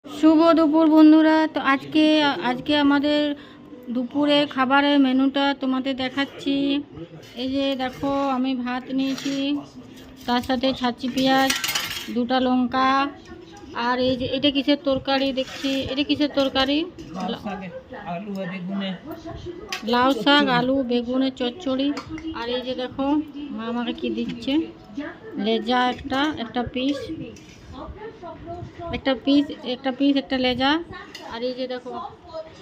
শুভ দুপুর বন্ধুরা। তো আজকে আমাদের দুপুরের খাবারের মেনুটা তোমাদের দেখাচ্ছি। এই যে দেখো, আমি ভাত নিয়েছি, তার সাথে ছাঁচি পেঁয়াজ, দুটা লঙ্কা, আর এই যে এটা কিসের তরকারি দেখছি, এটা কিসের তরকারি? লাউ শাক আলু বেগুনের চচ্চড়ি। আর এই যে দেখো মা আমাকে কি দিচ্ছে, লেজা একটা পিস, একটা লেজা। আর এই যে দেখো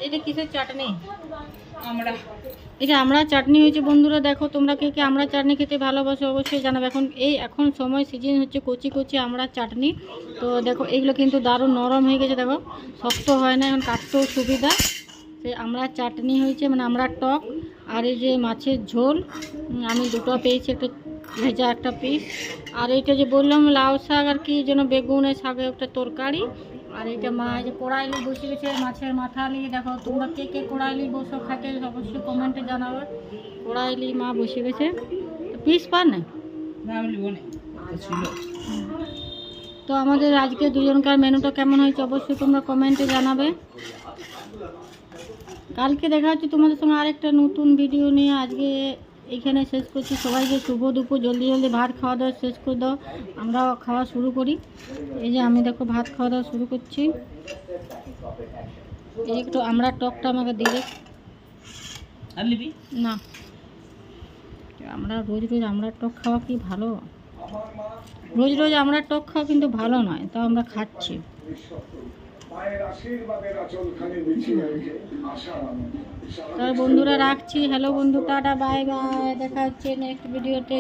এটা কিসের চাটনি, এটা আমরা চাটনি হয়েছে বন্ধুরা। দেখো তোমরা কে কে আমরা চাটনি খেতে ভালোবাসো অবশ্যই জানাবে। এখন সময় সিজন হচ্ছে কচি কচি আমরা চাটনি। তো দেখো এইগুলো কিন্তু দারুণ নরম হয়ে গেছে, দেখো শক্ত হয় না, এখন কাটতেও সুবিধা। সেই আমরা চাটনি হয়েছে, মানে আমরা টক। আর এই যে মাছের ঝোল আমি দুটো পেয়েছি, একটা ভেজা একটা পিস। আর এইটা যে বললাম লাউ শাক আর কি যেন বেগুনের শাকের একটা তরকারি। আর এটা মা যে কড়াইলি বসে গেছে মাছের মাথা নিয়ে। দেখো তোমরা কে কে কড়াইলি বসে খাতে অবশ্যই কমেন্টে জানাবে। কড়াইলি মা বসে গেছে, পিস পার না। তো আমাদের আজকে দুজনকার মেনুটা কেমন হয়েছে অবশ্যই তোমরা কমেন্টে জানাবে। কালকে দেখা হচ্ছে তোমাদের সঙ্গে আরেকটা নতুন ভিডিও নিয়ে। আজকে এইখানে শেষ করছি। সবাইকে শুভ দুপুর। জলদি জলদি ভাত খাওয়া দাওয়া শেষ করে দাও, আমরা খাওয়া শুরু করি। এই যে আমি দেখো ভাত খাওয়া দাওয়া শুরু করছি। এই একটু আমরা টকটা আমাকে দিয়ে না, আমরা রোজ রোজ আমরা টক খাওয়া কি ভালো? রোজ রোজ আমরা টক খাওয়া কিন্তু ভালো নয়, তাও আমরা খাচ্ছি। তার বন্ধুরা রাখছি। হ্যালো বন্ধু, টাটা বাই বাই, দেখা হচ্ছে নেক্সট ভিডিওতে।